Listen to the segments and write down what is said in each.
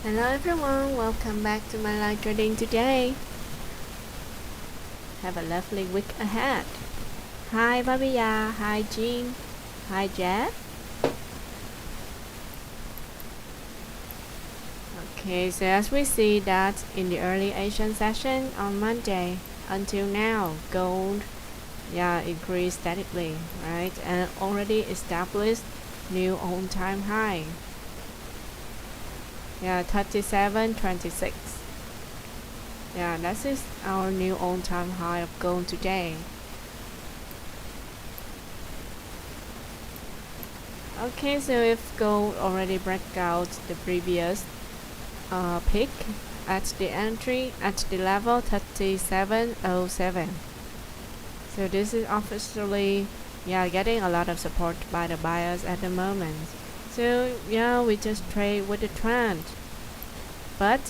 Hello everyone, welcome back to my live trading today. Have a lovely week ahead. Hi Babia, hi Jean, hi Jeff. Okay, so as we see that in the early Asian session on Monday, until now, gold increased steadily, right? And already established new all-time high. 37.26. That is our new all-time high of gold today. Okay, so if gold already break out the previous peak at the entry at the level 37.07, so this is officially getting a lot of support by the buyers at the moment. So we just trade with the trend, but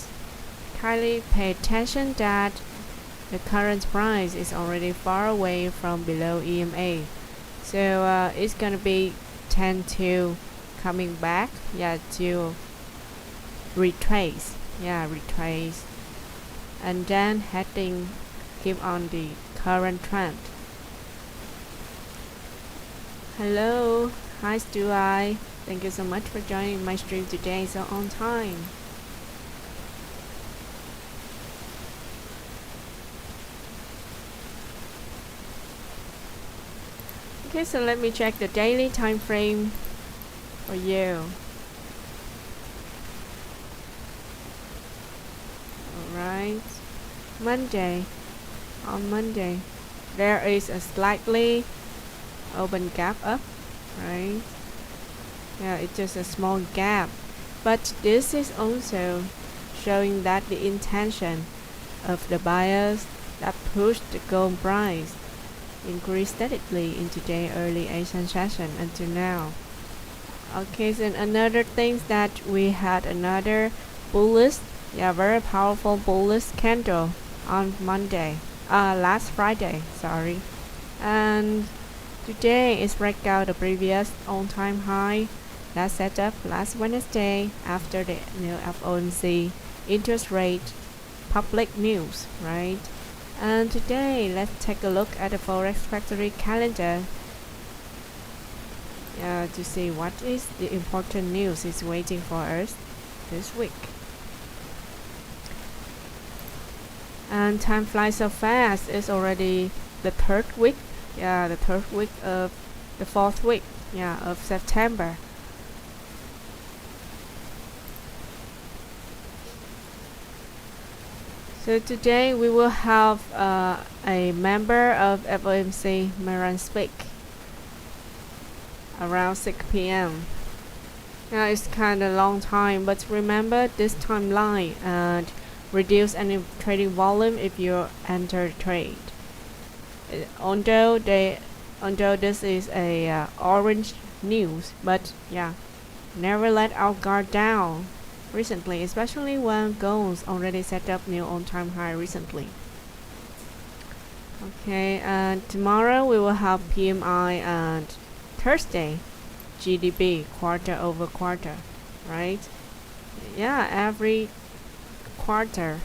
kindly pay attention that the current price is already far away from below EMA, so it's gonna be tend to coming back to retrace and then heading keep on the current trend. Hello, hi Stu. Thank you so much for joining my stream today so on time. Okay, so let me check the daily time frame for you. Alright, on Monday there is a slightly open gap up, right? It's just a small gap, but this is also showing that the intention of the buyers that pushed the gold price increased steadily in today's early Asian session until now. Okay, so another thing that we had another bullish, very powerful bullish candle on last Friday, sorry, and today is break out the previous all-time high that set up last Wednesday after the new FOMC interest rate public news, right? And today, let's take a look at the Forex Factory calendar to see what is the important news is waiting for us this week. And time flies so fast. It's already the third week. The third week of the fourth week. Of September. So today we will have a member of FOMC Maran speak around 6 p.m. It's kind of long time, but remember this timeline and reduce any trading volume if you enter trade. Although this is a orange news, but never let our guard down recently, especially when gold already set up new all-time high recently. Okay, and tomorrow we will have PMI and Thursday GDP quarter over quarter, right? Every quarter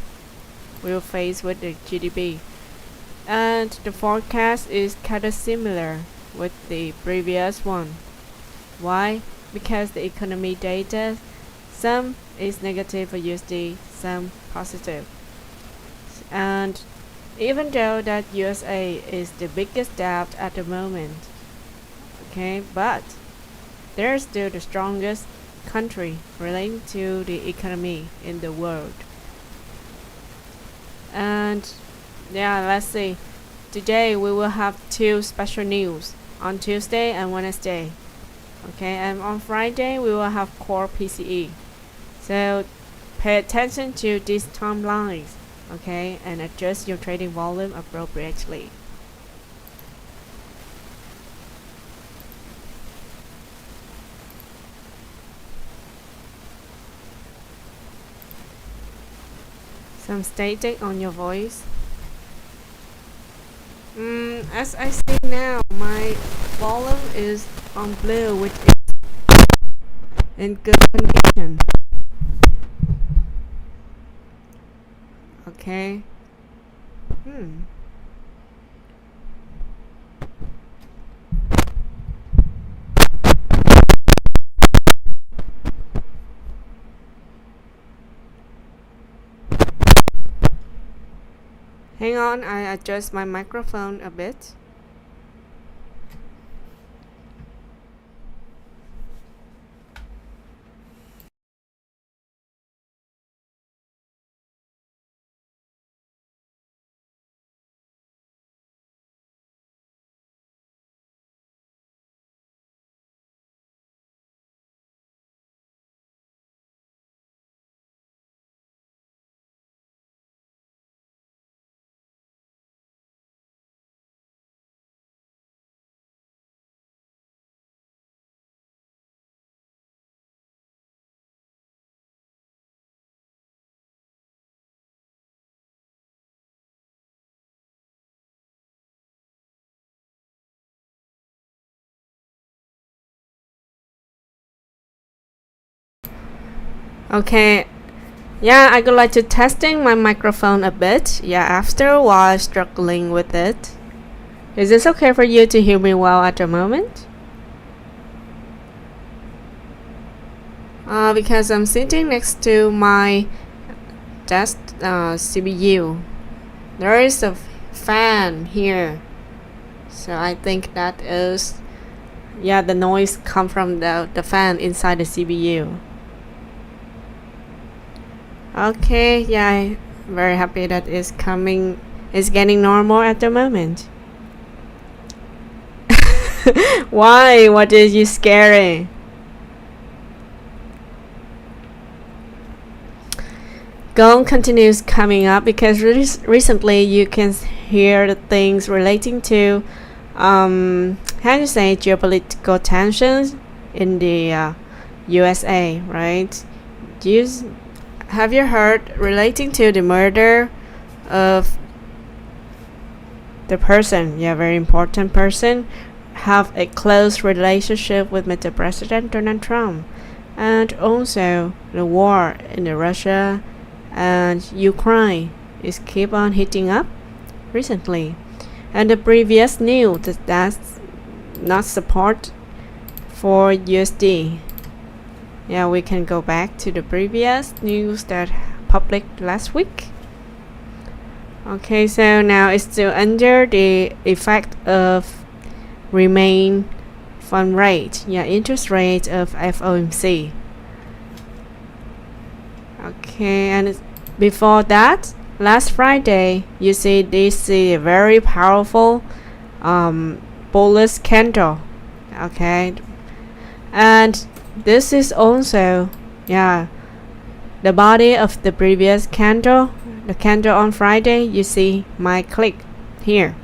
we'll face with the GDP, and the forecast is kind of similar with the previous one. Why? Because the economy data, some is negative for USD, some positive. And even though that USA is the biggest debt at the moment, okay, but they're still the strongest country relating to the economy in the world. And let's see. Today we will have two special news on Tuesday and Wednesday. Okay, and on Friday we will have core PCE. So pay attention to these timelines, okay, and adjust your trading volume appropriately. Some static on your voice. As I see now, my volume is on blue, which is in good condition. Okay. Hang on, I adjust my microphone a bit. Okay. Yeah, I would like to testing my microphone a bit. Yeah, after a while struggling with it. Is this okay for you to hear me well at the moment? Because I'm sitting next to my desk CPU. There is a fan here. So I think that is, yeah, the noise come from the fan inside the CPU. Okay, yeah, I'm very happy that it's getting normal at the moment. Why? What is you scary? Gold continues coming up because recently you can hear the things relating to how you say geopolitical tensions in the USA, right? Have you heard relating to the murder of the person, yeah, very important person, have a close relationship with Mr. President Donald Trump, and also the war in Russia and Ukraine is keep on heating up recently, and the previous news that's not support for USD. Yeah, we can go back to the previous news that published last week. Okay, so now it's still under the effect of remain fund rate, yeah, interest rate of FOMC. Okay, and before that, last Friday, you see this very powerful bullish candle. Okay, and this is also, yeah, the body of the previous candle. The candle on Friday, you see my click here.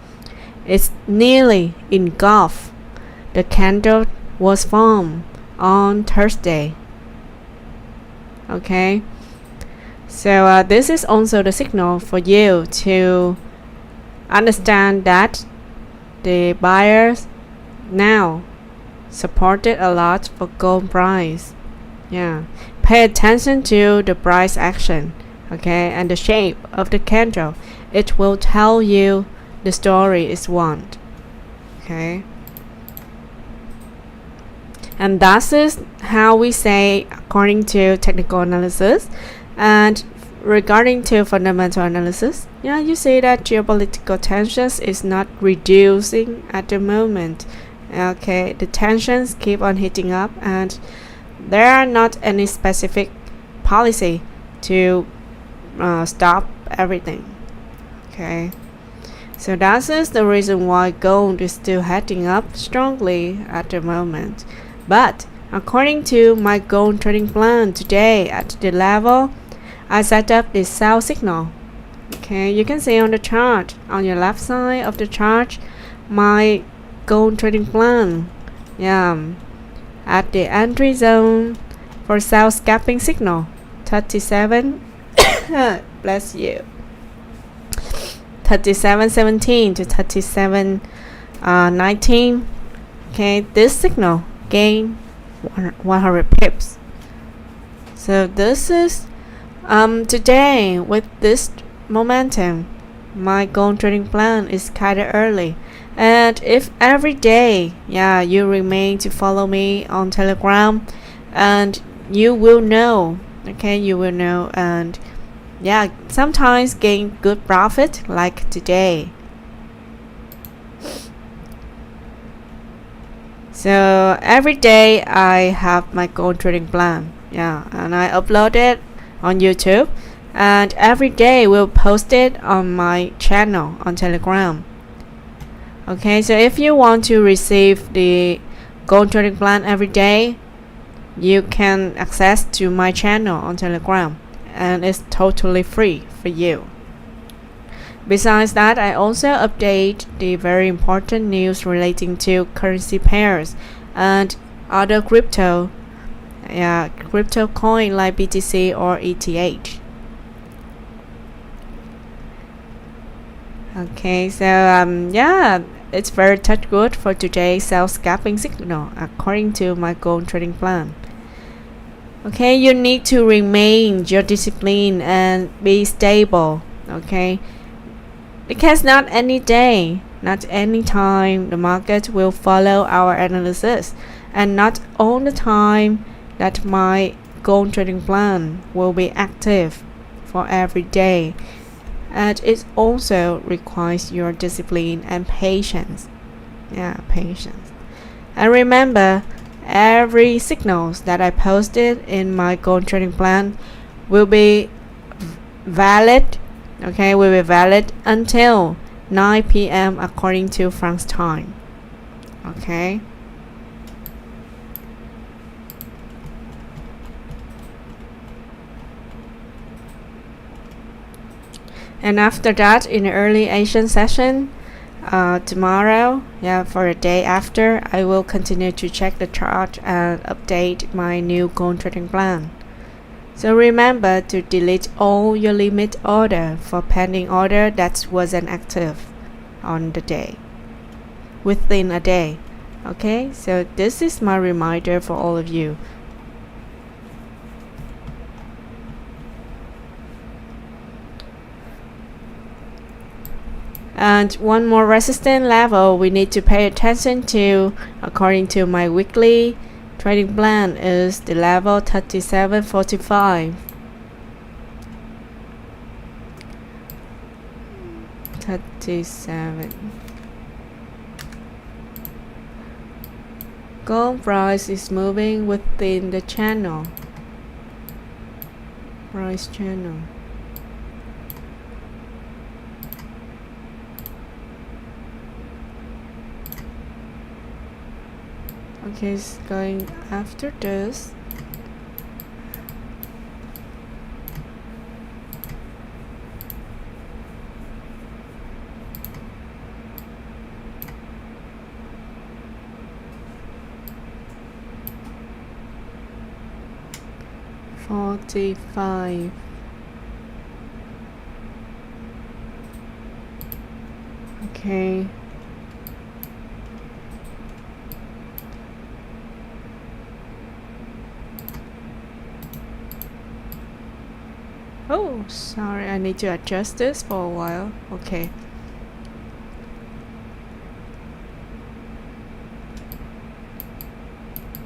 It's nearly engulfed. The candle was formed on Thursday. Okay. So this is also the signal for you to understand that the buyers now supported a lot for gold price. Yeah, pay attention to the price action, okay, and the shape of the candle. It will tell you the story is want. Okay, and that is how we say according to technical analysis. And regarding to fundamental analysis, yeah, you see that geopolitical tensions is not reducing at the moment. Okay, the tensions keep on heating up, and there are not any specific policy to stop everything. Okay, so that is the reason why gold is still heading up strongly at the moment. But according to my gold trading plan today at the level, I set up the sell signal. Okay, you can see on the chart on your left side of the chart my gold trading plan. Yeah, at the entry zone for sell scalping signal 37 bless you 37.17 to 37.19. Okay, this signal gain 100 pips. So this is today with this momentum, my gold trading plan is kinda early. And if every day, you remain to follow me on Telegram, and you will know, okay, you will know, and sometimes gain good profit like today. So every day I have my gold trading plan, and I upload it on YouTube, and every day we'll post it on my channel on Telegram. Okay, so if you want to receive the gold trading plan every day, you can access to my channel on Telegram, and it's totally free for you. Besides that, I also update the very important news relating to currency pairs and other crypto coin like BTC or ETH. Okay, so it's very touch good for today's scalping signal according to my gold trading plan. Okay, you need to remain your discipline and be stable. Okay, because not any day, not any time the market will follow our analysis, and not all the time that my gold trading plan will be active for every day. And it also requires your discipline and patience. Patience. And remember, every signals that I posted in my gold trading plan will be valid. Okay, will be valid until 9 p.m. according to France time. Okay. And after that, in the early Asian session, tomorrow, for the day after, I will continue to check the chart and update my new gold trading plan. So remember to delete all your limit order for pending order that wasn't active on the day, within a day. Okay, so this is my reminder for all of you. And one more resistance level we need to pay attention to according to my weekly trading plan is the level 37.45. 37. Gold price is moving within the channel. Price channel. Okay, it's going after this. $45. Okay. Oh, sorry, I need to adjust this for a while. Okay.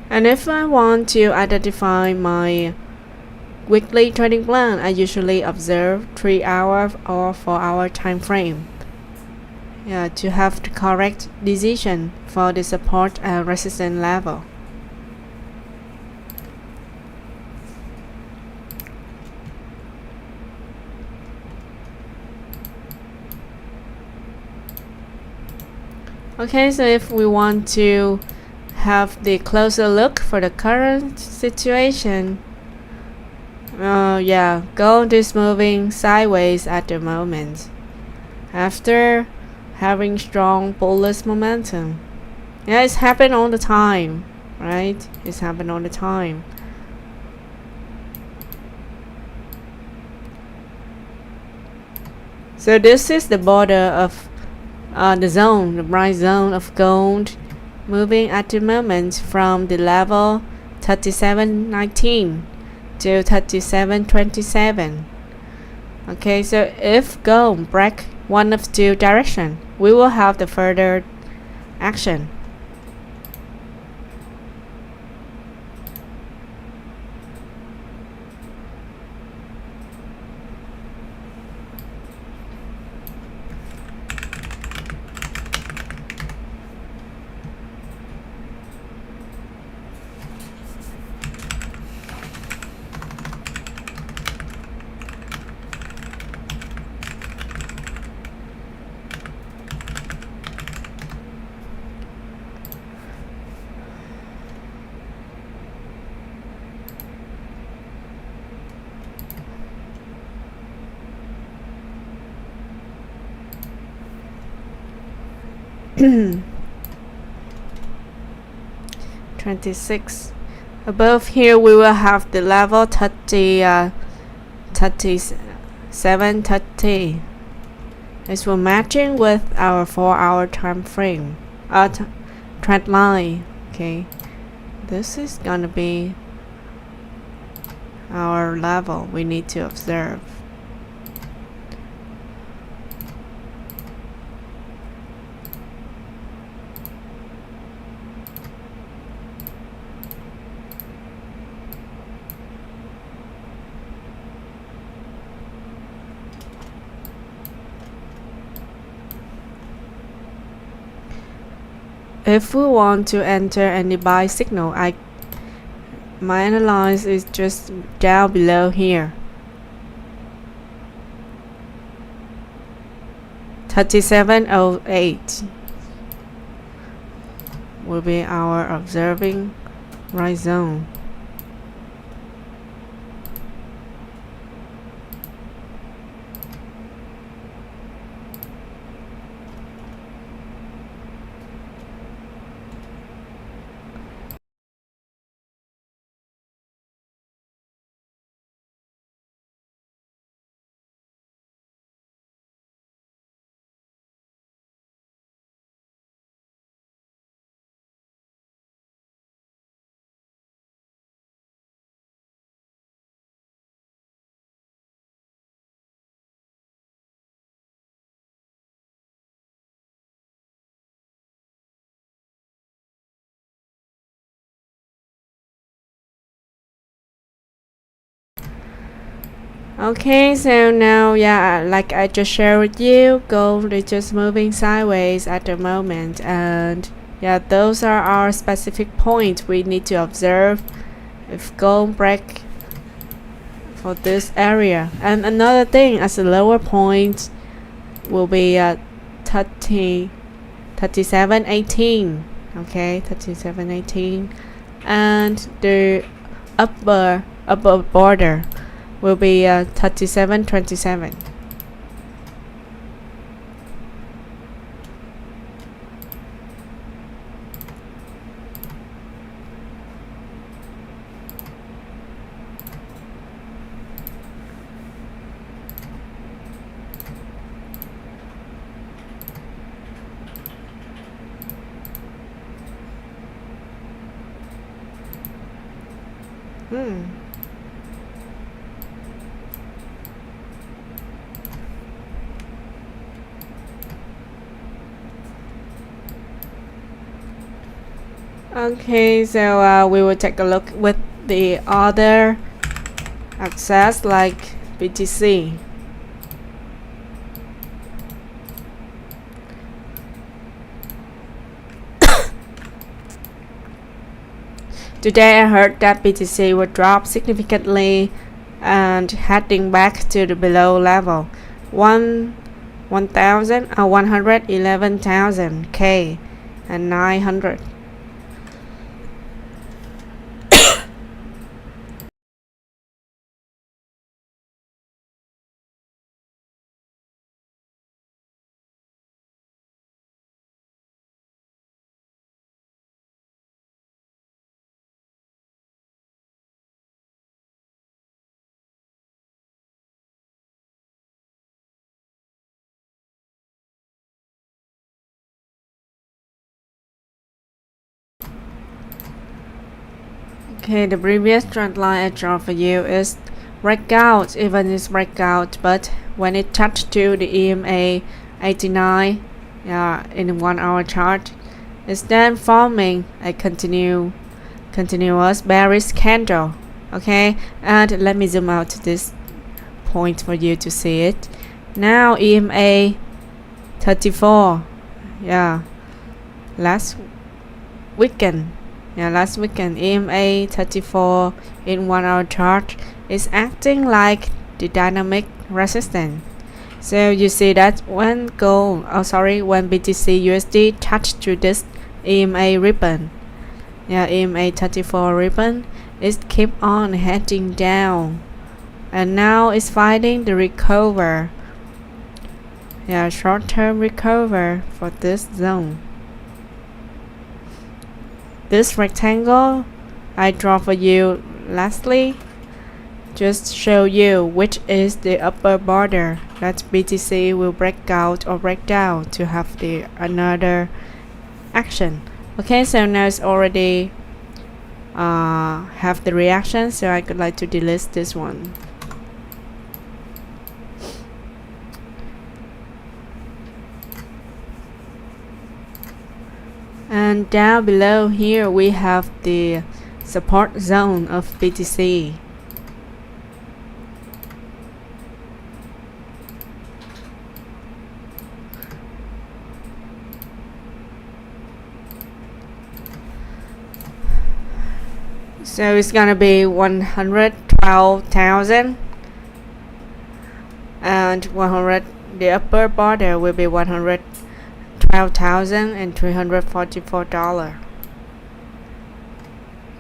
And if I want to identify my weekly trading plan, I usually observe 3-hour or 4-hour time frame. To have the correct decision for the support and resistance level. Okay, so if we want to have the closer look for the current situation, gold is moving sideways at the moment after having strong bullish momentum. It's happened all the time, right? It's happened all the time. So this is the border of the bright zone of gold, moving at the moment from the level 37.19 to 37.27. Okay, so if gold break one of two direction, we will have the further action. $26. Above here we will have the level 37.30. This will matching with our 4-hour time frame, trend line. Okay, this is gonna be our level we need to observe. If we want to enter any buy signal, my analysis is just down below here. 37.08 will be our observing right zone. Okay, so now, like I just shared with you, gold is just moving sideways at the moment, and those are our specific points we need to observe if gold break for this area. And another thing, as a lower point will be at 37.18. Okay, 37.18, and the upper border will be 37.27. Okay, so we will take a look with the other access like BTC. Today I heard that BTC would drop significantly and heading back to the below level 111,000 K and 900. Okay, the previous trend line I draw for you is breakout, even it's breakout, but when it touched to the EMA 89, in 1 hour chart, it's then forming a continuous bearish candle. Okay, and let me zoom out to this point for you to see it. Now EMA 34, last weekend EMA 34 in 1 hour chart is acting like the dynamic resistance. So you see that when BTC USD touched to this EMA ribbon, EMA 34 ribbon, it keep on heading down, and now it's finding the recover, short-term recover for this zone. This rectangle I draw for you lastly just show you which is the upper border that BTC will break out or break down to have the another action. Okay, so now it's already have the reaction, so I could like to delete this one. And down below here we have the support zone of BTC. So it's gonna be 112,000 and 100. The upper border will be $112,344.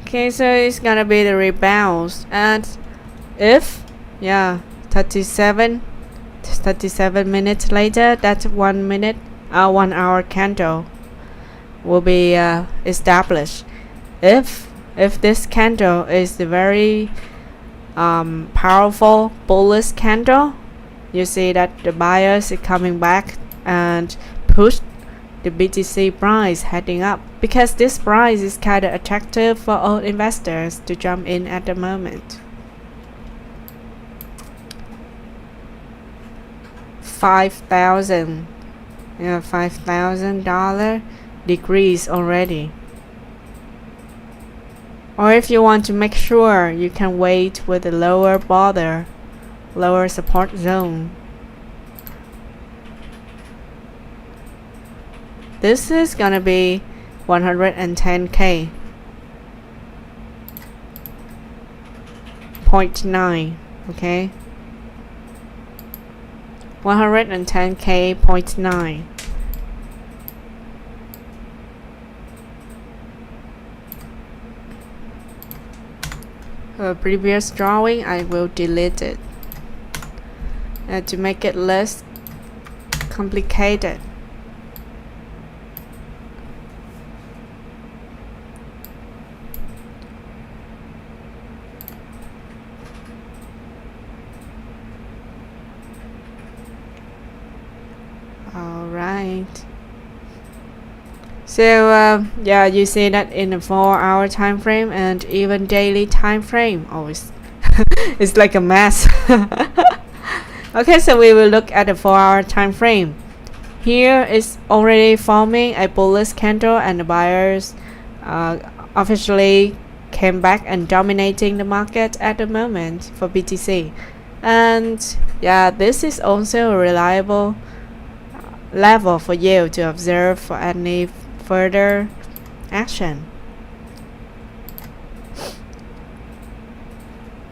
Okay, so it's gonna be the rebound, and if 37 minutes later, that 1 hour candle will be established. If this candle is the very powerful bullish candle, you see that the buyers are coming back and push the BTC price heading up, because this price is kind of attractive for all investors to jump in at the moment. 5,000, $5,000 decrease already. Or if you want to make sure, you can wait with the lower border, lower support zone. This is gonna be 110K. 0.9, okay? 110K 0.9. Previous drawing, I will delete it to make it less complicated. Alright. So you see that in a 4-hour time frame and even daily time frame, always it's like a mess. Okay, so we will look at the 4-hour time frame. Here is already forming a bullish candle, and the buyers officially came back and dominating the market at the moment for BTC. And this is also a reliable level for you to observe for any further action.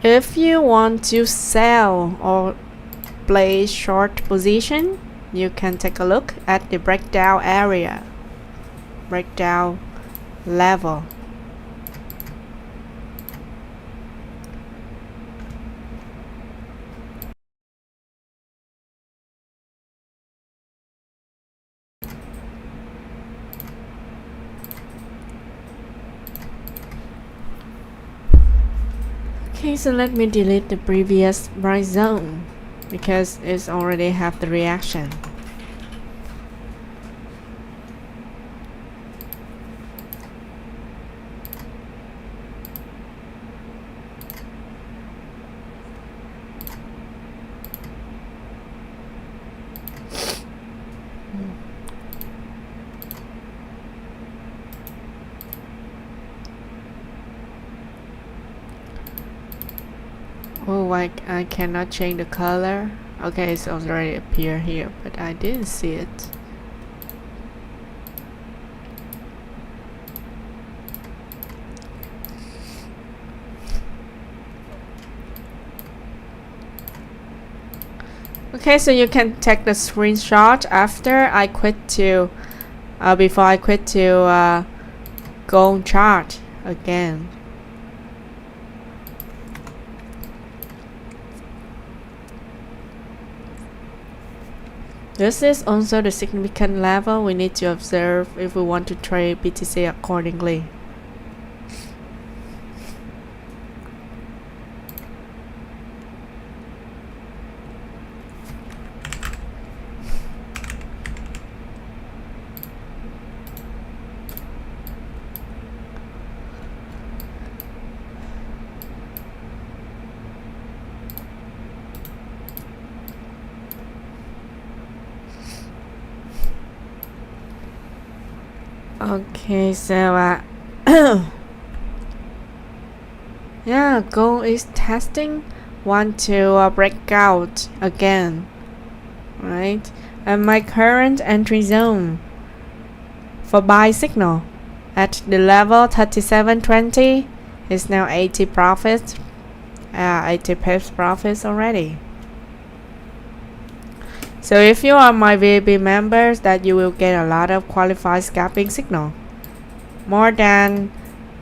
If you want to sell or play short position, you can take a look at the breakdown area, breakdown level. Okay, so let me delete the previous price zone because it's already have the reaction. Oh, I cannot change the color. Okay, it's already appear here, but I didn't see it. Okay, so you can take the screenshot after I quit to, before I quit to go on chart again. This is also the significant level we need to observe if we want to trade BTC accordingly. Okay, so yeah, gold is testing. Want to break out again, right? And my current entry zone for buy signal at the level 37.20 is now 80 profits. 80 pips profits already. So if you are my VAB members, that you will get a lot of qualified scalping signal, more than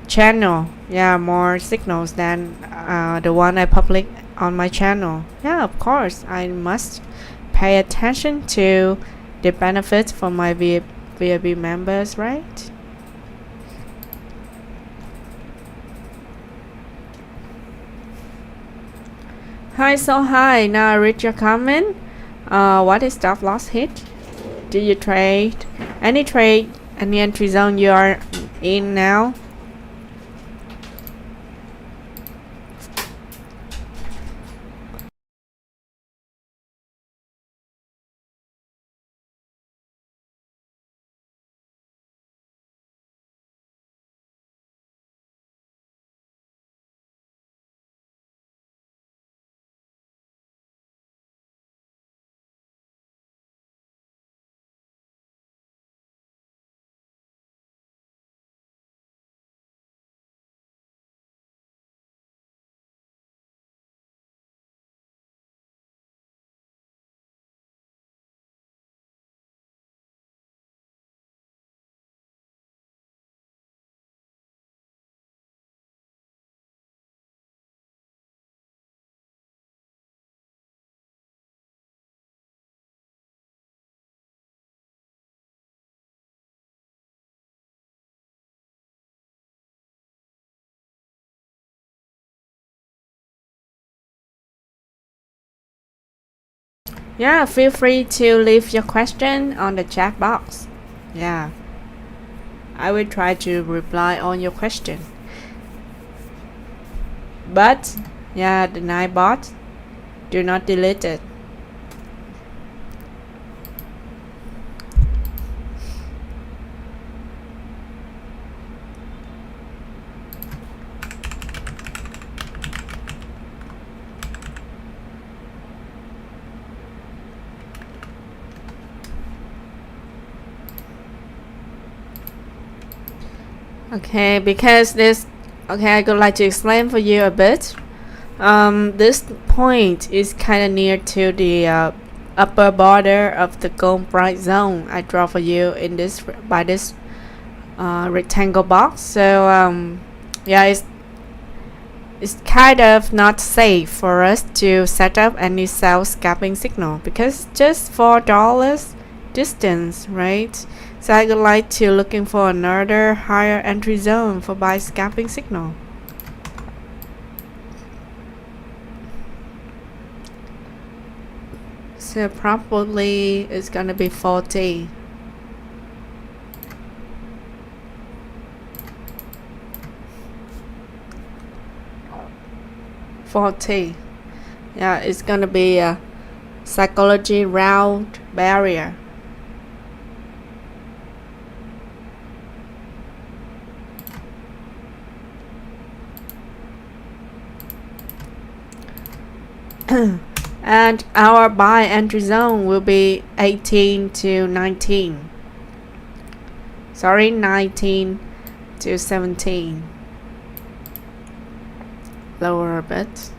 channel, yeah, more signals than the one I public on my channel. Yeah, of course, I must pay attention to the benefits for my VAB members, right? Hi, so hi. Now I read your comment. What is stop loss hit? Do you trade any entry zone you are in now? Yeah, feel free to leave your question on the chat box. Yeah, I will try to reply on your question. But yeah, the night bot, do not delete it. Okay, because this, okay, I would like to explain for you a bit. This point is kind of near to the upper border of the gold bright zone I draw for you in this by this rectangle box. So yeah, it's kind of not safe for us to set up any sell scalping signal because just $4 distance, right? So I would like to looking for another higher entry zone for buy scalping signal. So probably it's gonna be 40. Yeah, it's gonna be a psychology round barrier. And our buy entry zone will be 18 to 19. Sorry, 19 to 17. Lower a bit.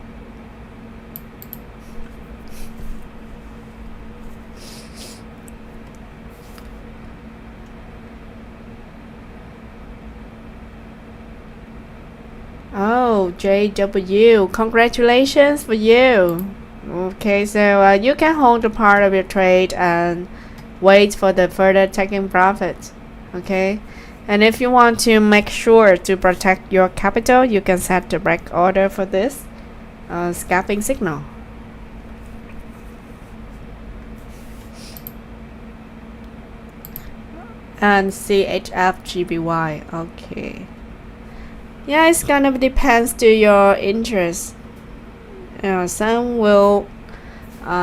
Oh, JW, congratulations for you. Okay, so you can hold a part of your trade and wait for the further taking profit. Okay, and if you want to make sure to protect your capital, you can set the break order for this scalping signal. And CHF JPY. Okay. Yeah, it's kind of depends to your interest. Some will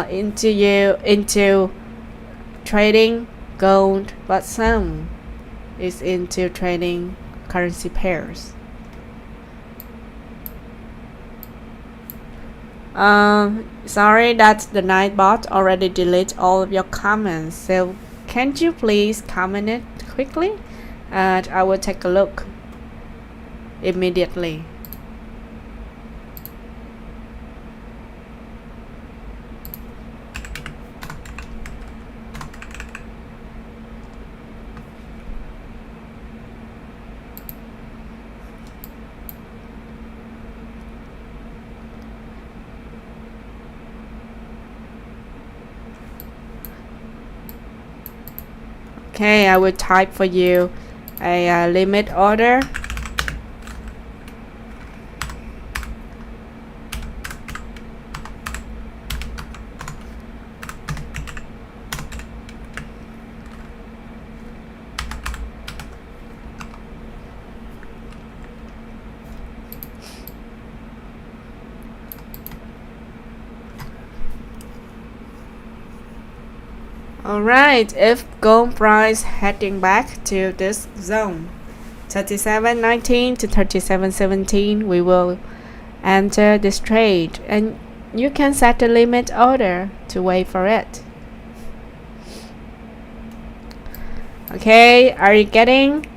into trading gold, but some is into trading currency pairs. Sorry that the Nightbot already deleted all of your comments. So can't you please comment it quickly, and I will take a look immediately. Okay, I will type for you a limit order. Alright, if gold price heading back to this zone 37.19 to 37.17, we will enter this trade, and you can set the limit order to wait for it. Okay, are you get it?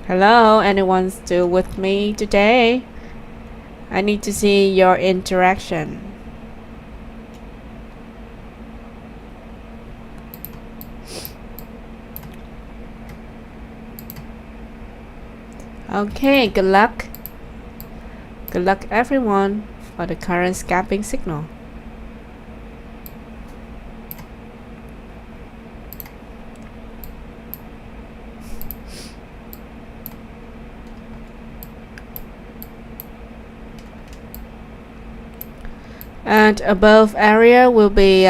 Hello, anyone still with me today? I need to see your interaction. Okay, good luck. Good luck everyone for the current scalping signal. And above area will be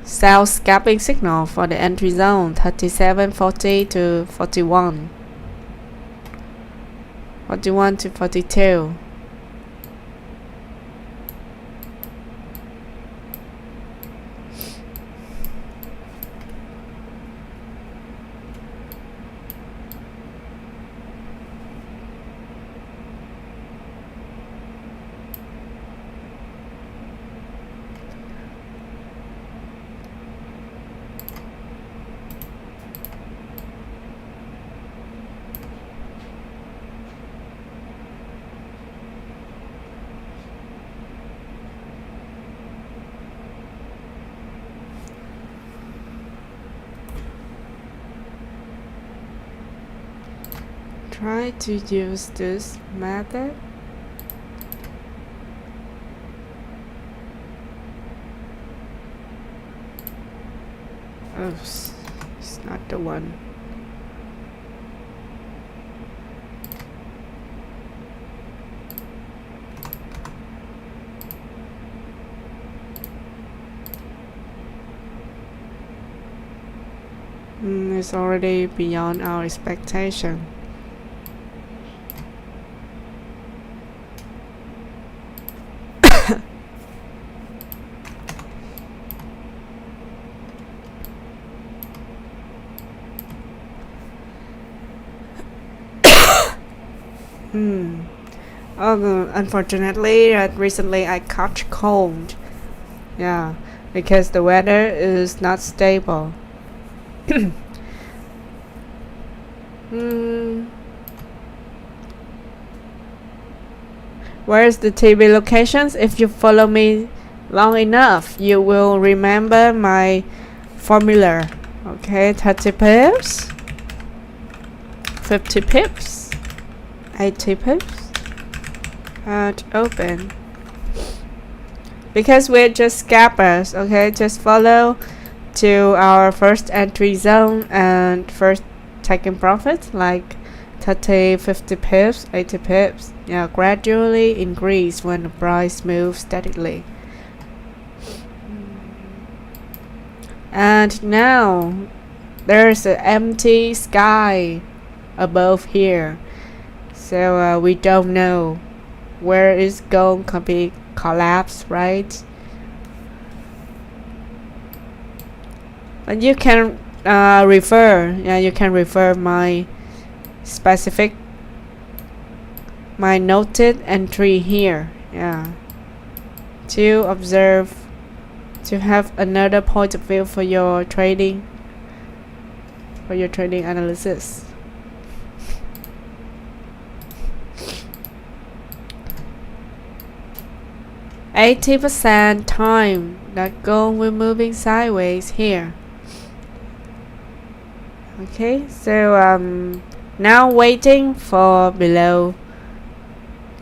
sell scalping signal for the entry zone 37.40 to 41. 41 to 42. Try to use this method. Oops, it's not the one. It's already beyond our expectation. Oh, unfortunately, recently I caught cold. Yeah, because the weather is not stable. Where's the TV locations? If you follow me long enough, you will remember my formula. Okay, 30 pips, 50 pips, 80 pips, and open. Because we're just scalpers, okay, just follow to our first entry zone and first taking profit, like 30, 50 pips, 80 pips. Yeah, gradually increase when the price moves steadily. And now there's an empty sky above here, so we don't know where it's going to be collapse, right? But you can you can refer my specific, my noted entry here, yeah, to observe, to have another point of view for your trading, analysis. %, time that gold will moving sideways here. Okay, so now waiting for below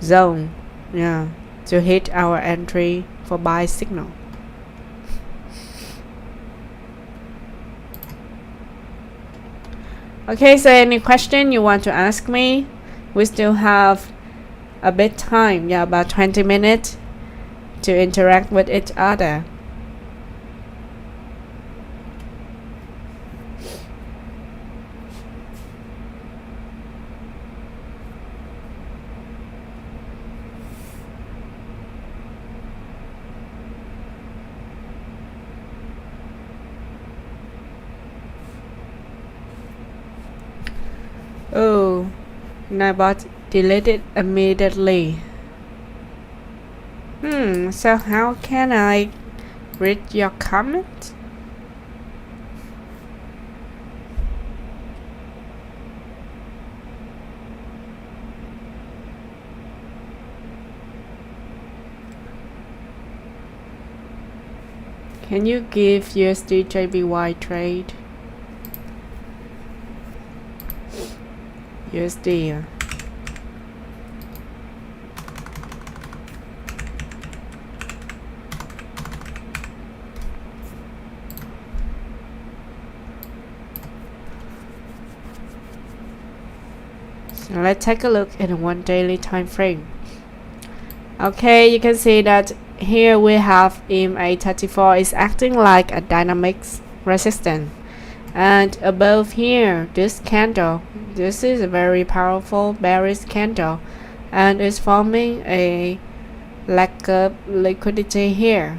zone, yeah, to hit our entry for buy signal. Okay, so any question you want to ask me? We still have a bit time, yeah, about 20 minutes to interact with each other. Oh, Nibot deleted immediately. So how can I read your comment? Can you give USD JPY trade? USD. So let's take a look at a 1 daily time frame. Okay, you can see that here we have EMA34 is acting like a dynamics resistance, and above here this candle, this is a very powerful bearish candle, and it's forming a lack of liquidity here.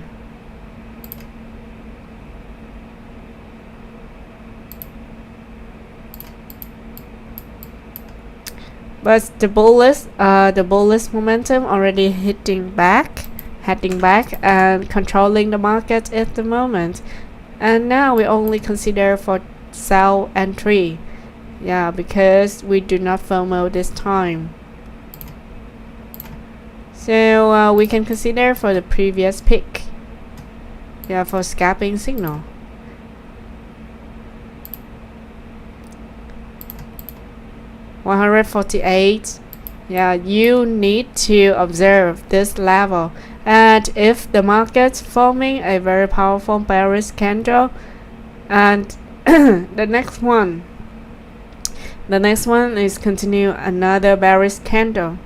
But the bullish momentum already heading back and controlling the market at the moment. And now we only consider for sell entry, yeah, because we do not FOMO this time. So we can consider for the previous peak, yeah, for scalping signal. $148. Yeah, you need to observe this level, and if the market's forming a very powerful bearish candle, and the next one is continue another bearish candle,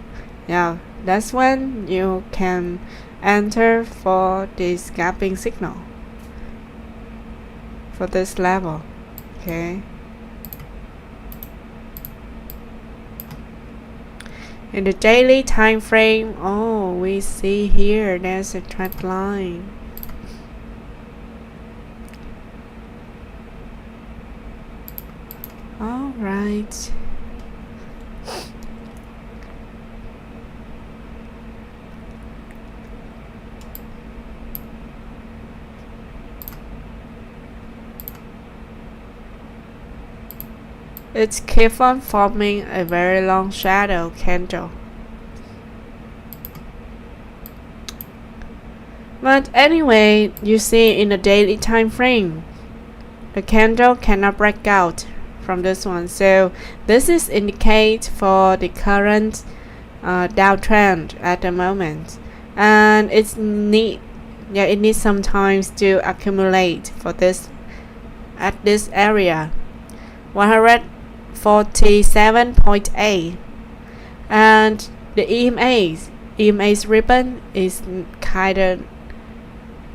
yeah, that's when you can enter for the scalping signal for this level. Okay. In the daily time frame, oh, we see here there's a trend line. All right. it keeps on forming a very long shadow candle. But anyway, you see in the daily time frame, the candle cannot break out from this one. So this is indicate for the current downtrend at the moment, and it needs some time to accumulate for this at this area 147.8, and the EMA's ribbon is kind of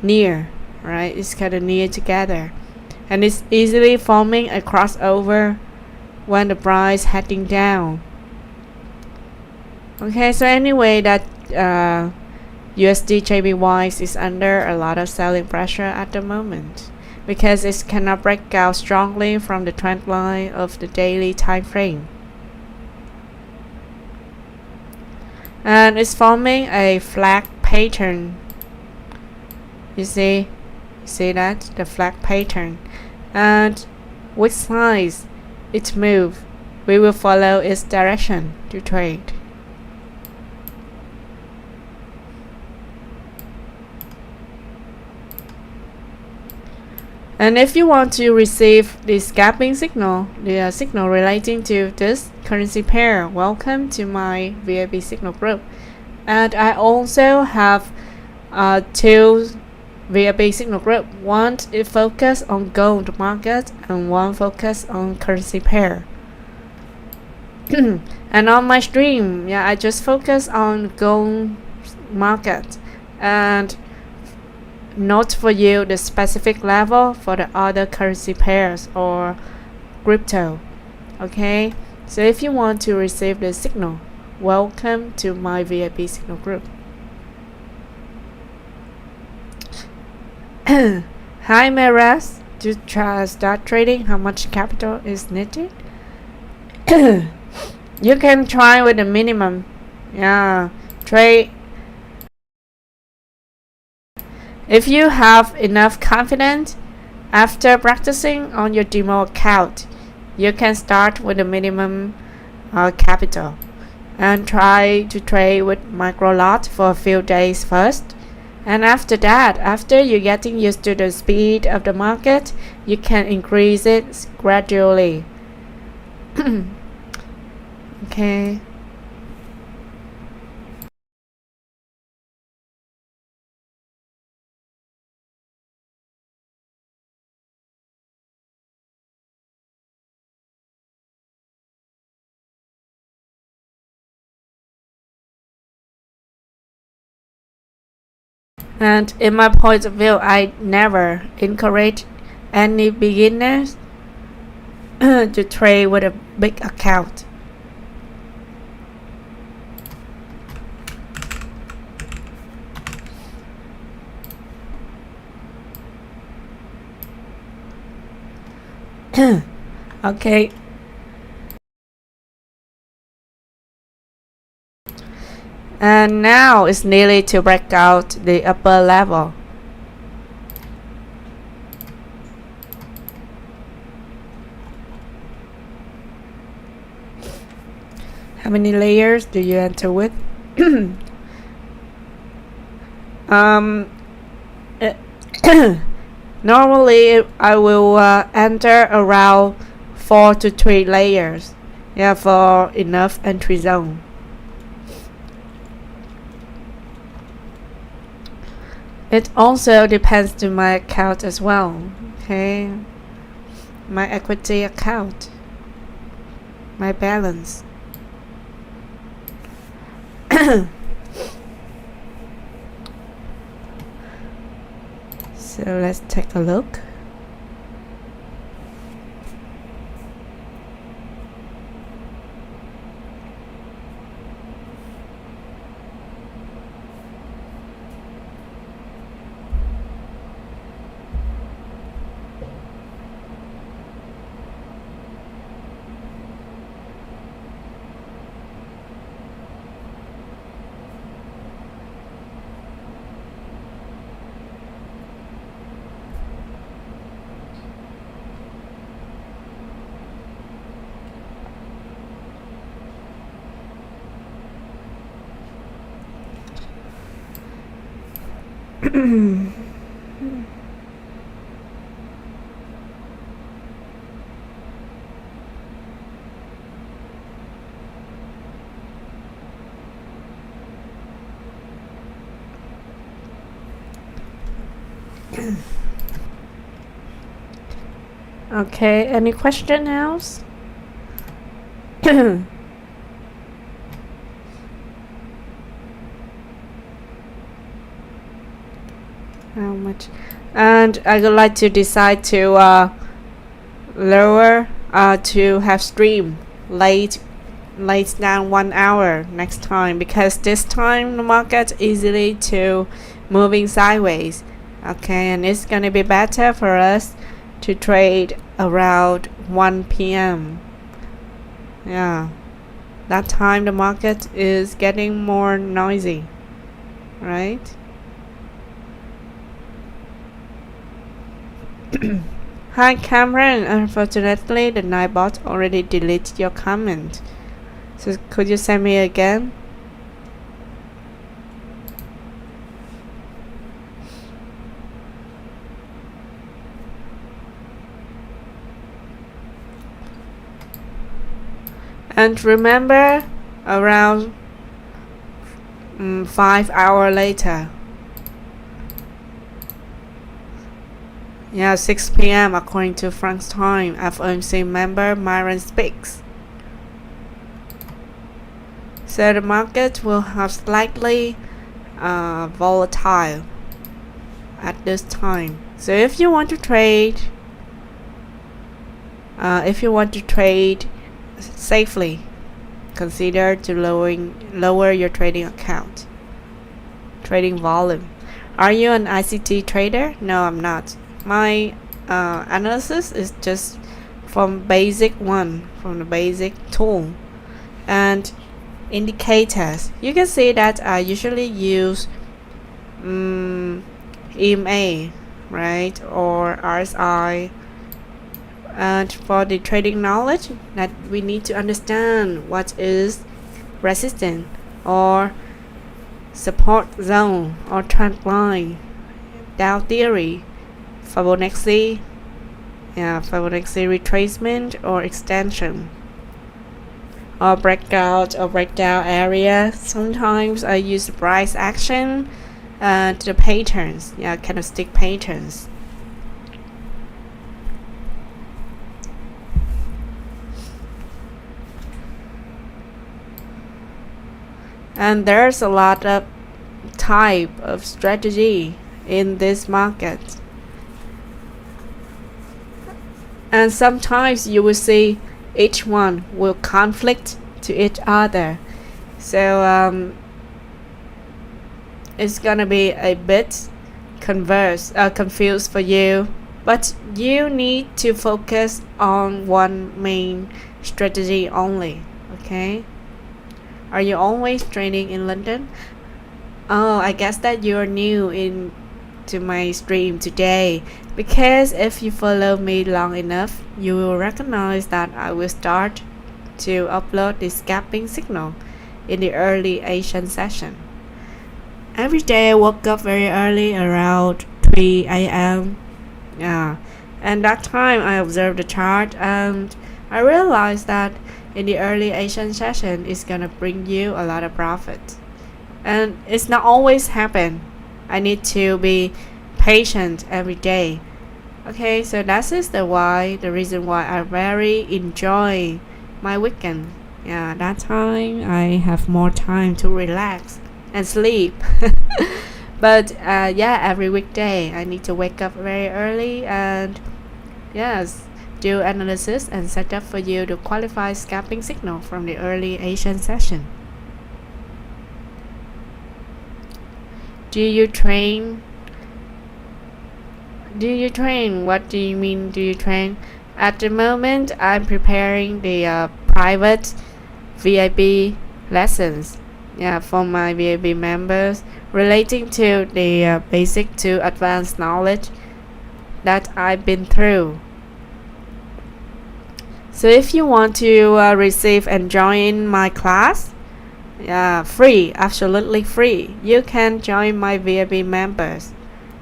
near, right? It's kind of near together, and it's easily forming a crossover when the price heading down. Okay, so anyway, that USD JPY is under a lot of selling pressure at the moment because it cannot break out strongly from the trend line of the daily time frame, and it's forming a flag pattern. You see that the flag pattern, and which size it moves, we will follow its direction to trade. And if you want to receive the scalping signal, the signal relating to this currency pair, welcome to my VIP signal group. And I also have two VIP signal group. One is focused on gold market and one focused on currency pair. And on my stream, I just focus on gold market and note for you the specific level for the other currency pairs or crypto. Okay, so if you want to receive the signal, welcome to my VIP signal group. Hi Maras, to start trading, how much capital is needed? You can try with the minimum. Trade. If you have enough confidence after practicing on your demo account, you can start with the minimum capital and try to trade with micro lot for a few days first. And after that, after you're getting used to the speed of the market, you can increase it gradually. Okay. And in my point of view, I never encourage any beginners to trade with a big account. Okay. And now it's nearly to break out the upper level. How many layers do you enter with? Normally I will enter around 4 to 3 layers, for enough entry zone. It also depends to my account as well. Okay, my equity account, my balance. So let's take a look. Okay, any question else? How much? And I would like to decide to lower to have stream late down 1 hour next time, because this time the market easily to moving sideways. Okay, and it's gonna be better for us to trade around 1 p.m. Yeah, that time the market is getting more noisy, right? Hi Cameron, unfortunately the Nightbot already deleted your comment. So could you send me again? And remember, around 5 hours later. Yeah, 6 p.m. according to France time. FOMC member Myron speaks. So the market will have slightly volatile at this time. So if you want to trade, safely, consider to lower your trading account, trading volume. Are you an ICT trader? No, I'm not. My analysis is just from the basic tool and indicators. You can see that I usually use EMA, right, or RSI. And for the trading knowledge, that we need to understand what is resistance or support zone or trend line, Dow theory, Fibonacci retracement or extension, or breakout or breakdown area. Sometimes I use price action and the patterns, candlestick patterns. And there's a lot of type of strategy in this market. And sometimes you will see each one will conflict to each other. So it's gonna be a bit confused for you. But you need to focus on one main strategy only, okay? Are you always trading in London? Oh, I guess that you're new to my stream today, because if you follow me long enough, you will recognize that I will start to upload the scalping signal in the early Asian session. Every day I woke up very early, around 3 a.m. Yeah, and that time I observed the chart and I realized that in the early Asian session it's gonna bring you a lot of profit. And it's not always happen. I need to be patient every day. Okay, so that is the reason why I very enjoy my weekend. Yeah, that time I have more time to relax and sleep. But every weekday I need to wake up very early and do analysis and set up for you to qualify scalping signal from the early Asian session. Do you train? What do you mean, do you train? At the moment, I'm preparing the private VIP lessons for my VIP members relating to the basic to advanced knowledge that I've been through. So if you want to receive and join my class, Yeah, free, absolutely free. You can join my VIP members.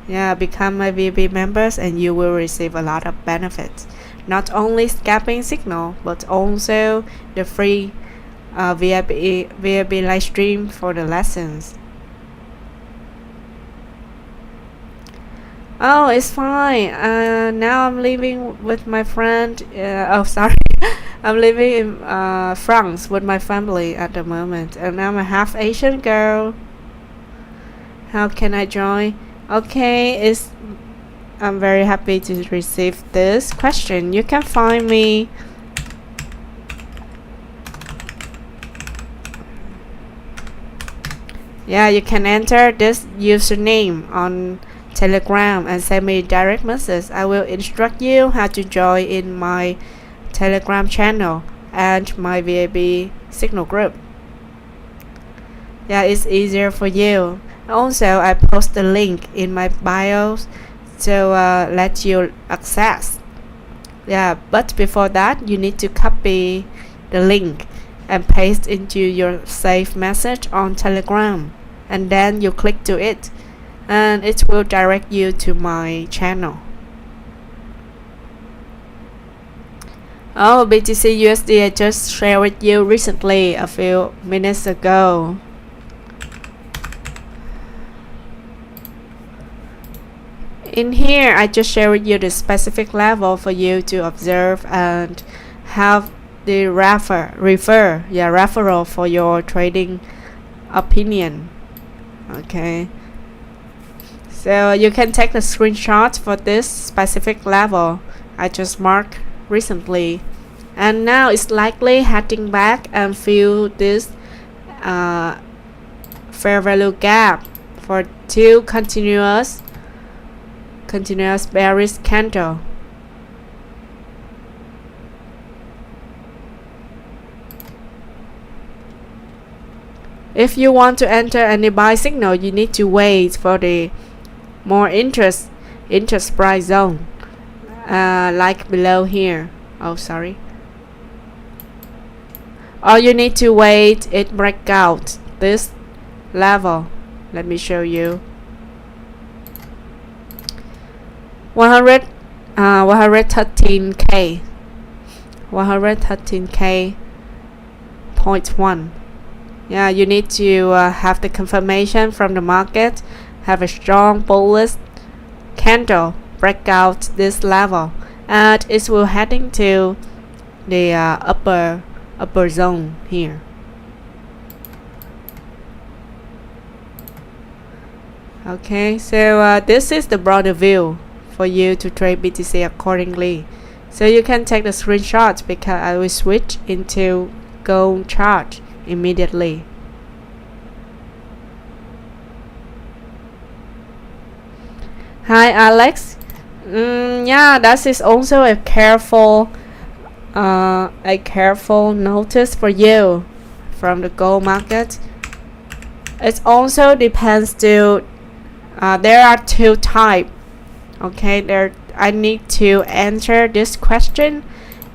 Yeah, become my VIP members and you will receive a lot of benefits. Not only scalping signal, but also the free VIP live stream for the lessons. Oh, it's fine. Now I'm living with my friend. Oh, sorry. I'm living in France with my family at the moment, and I'm a half Asian girl. How can I join? Okay, I'm very happy to receive this question. You can find me. Yeah, you can enter this username on Telegram and send me direct message. I will instruct you how to join in my Telegram channel and my VIP signal group. Yeah, it's easier for you. Also, I post the link in my bio to let you access. Yeah, but before that, you need to copy the link and paste into your saved message on Telegram, and then you click to it, and it will direct you to my channel. Oh, BTC USD I just shared with you recently a few minutes ago. In here, I just share with you the specific level for you to observe and have the referral for your trading opinion. Okay. So you can take the screenshot for this specific level I just marked recently, and now it's likely heading back and fill this fair value gap for two continuous bearish candle. If you want to enter any buy signal, you need to wait for the more interest price zone, like below here. Oh, sorry. Or you need to wait it break out this level. Let me show you. 113k 113k.1. Yeah, you need to have the confirmation from the market, have a strong bullish candle break out this level, and it will heading to the upper zone here. Okay, so this is the broader view for you to trade BTC accordingly. So you can take the screenshot because I will switch into gold chart immediately. Hi Alex. Yeah, that is also a careful notice for you from the gold market. It also depends to there are two types. Okay, I need to answer this question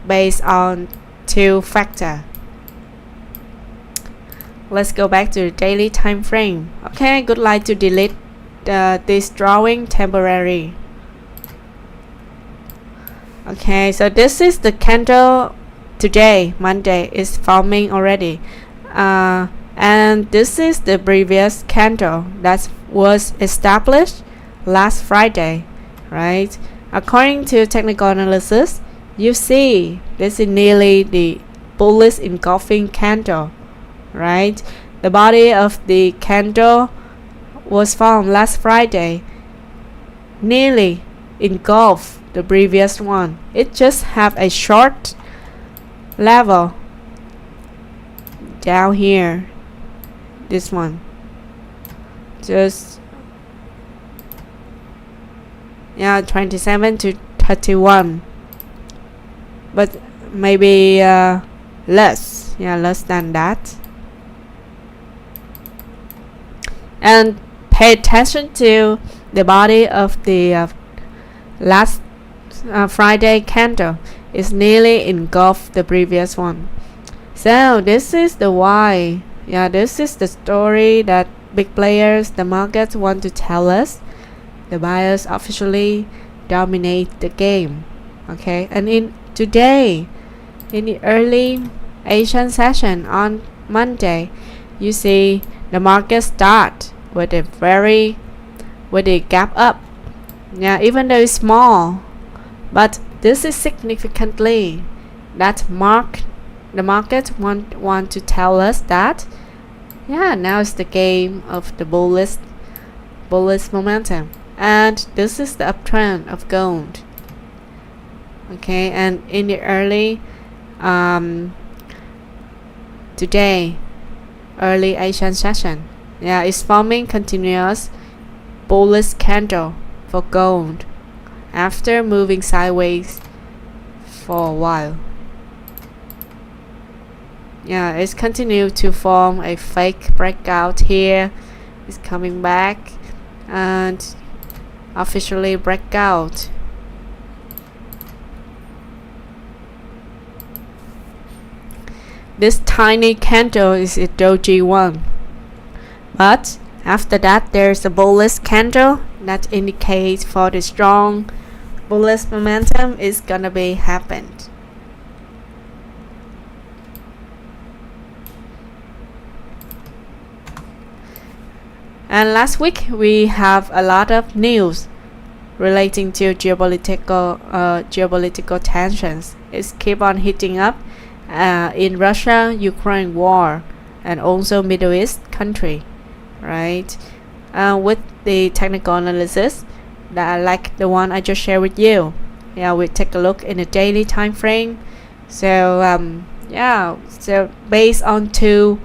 based on two factors. Let's go back to the daily time frame. Okay, good luck to delete this drawing temporary. Okay, so this is the candle today, Monday, is forming already, and this is the previous candle that was established last Friday, right? According to technical analysis, you see this is nearly the bullish engulfing candle, right? The body of the candle was formed last Friday, nearly engulfed the previous one. It just have a short level down here, this one, just 27 to 31, but maybe less than that. And pay attention to the body of the last Friday candle is nearly engulfed the previous one. So this is the why Yeah, this is the story that big players, the markets want to tell us. The buyers officially dominate the game. Okay, and in today, in the early Asian session on Monday, you see the market start with a gap up. Yeah, even though it's small, but this is significantly that the market want to tell us that now is the game of the bullish momentum, and this is the uptrend of gold. Okay, and in the early today early Asian session, it's forming continuous bullish candle for gold after moving sideways for a while. It's continued to form a fake breakout here. It's coming back and officially breakout. This tiny candle is a doji one, but after that there's a bullish candle that indicates for the strong bullish momentum is gonna be happened. And last week we have a lot of news relating to geopolitical tensions. It's keep on heating up in Russia-Ukraine war and also Middle East country, right? With the technical analysis that like the one I just shared with you. We take a look in the daily time frame. So so based on two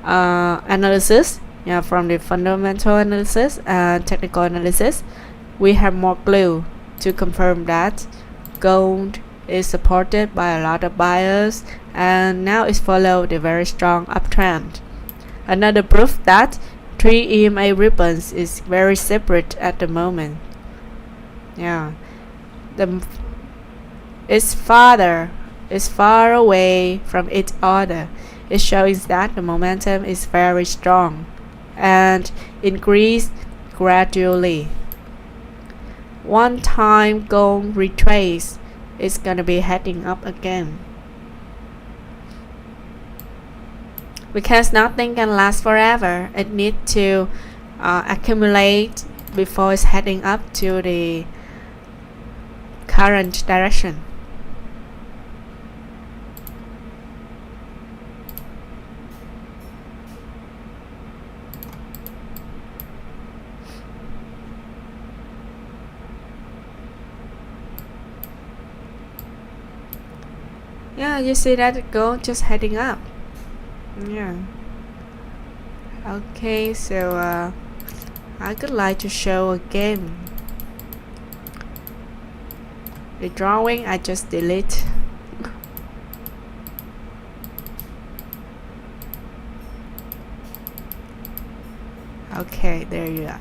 analysis, from the fundamental analysis and technical analysis, we have more clue to confirm that gold is supported by a lot of buyers and now it's followed a very strong uptrend. Another proof that 3 EMA ribbons is very separate at the moment. It's far away from each other. It shows that the momentum is very strong and increase gradually. One time gold retrace, it's gonna be heading up again. Because nothing can last forever, it needs to accumulate before it's heading up to the current direction. You see that gold just heading up. Okay, so I could like to show again the drawing I just delete. Okay, there you are.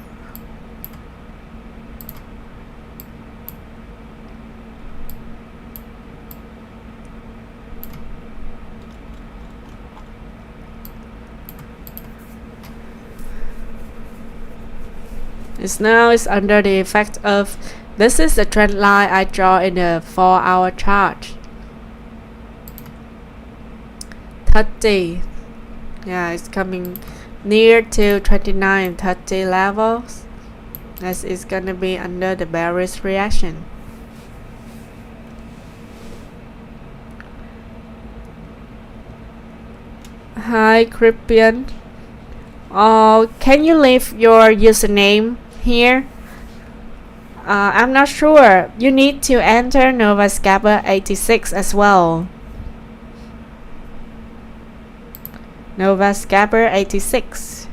It's under the effect of this is the trend line I draw in the 4-hour chart. 30. It's coming near to 29-30 levels. As it's gonna be under the bearish reaction. Hi, Cripian. Can you leave your username here? I'm not sure. You need to enter Nova Scalper 86 as well. Nova Scalper 86.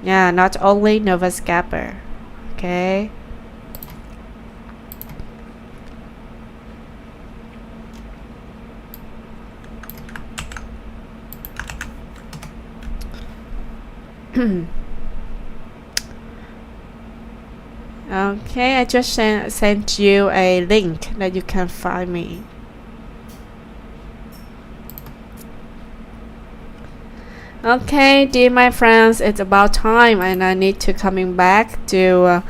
Not only Nova Scalper. Okay. Okay, I just sent you a link that you can find me. Okay, dear my friends, it's about time and I need to coming back to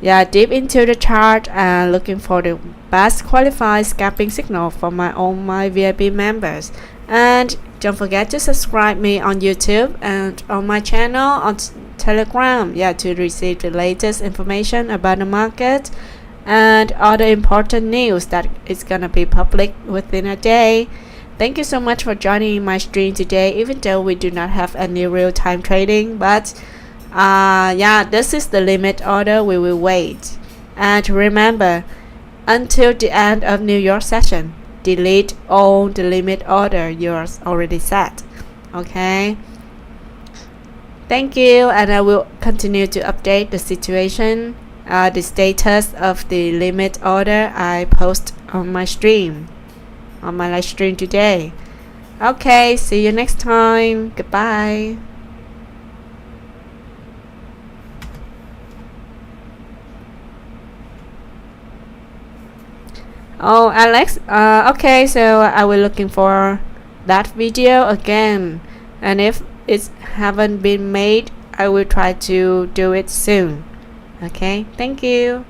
deep into the chart and looking for the best qualified scalping signal for my VIP members. And don't forget to subscribe me on YouTube and on my channel on Telegram, to receive the latest information about the market and other important news that is gonna be public within a day. Thank you so much for joining my stream today, even though we do not have any real-time trading, but this is the limit order. We will wait. And remember, until the end of New York session, delete all the limit order yours already set. Okay, thank you, and I will continue to update the situation, the status of the limit order I post on my stream, on my live stream today. Okay, see you next time. Goodbye. Oh, Alex, okay, so I will looking for that video again, and if it haven't been made, I will try to do it soon. Okay, thank you.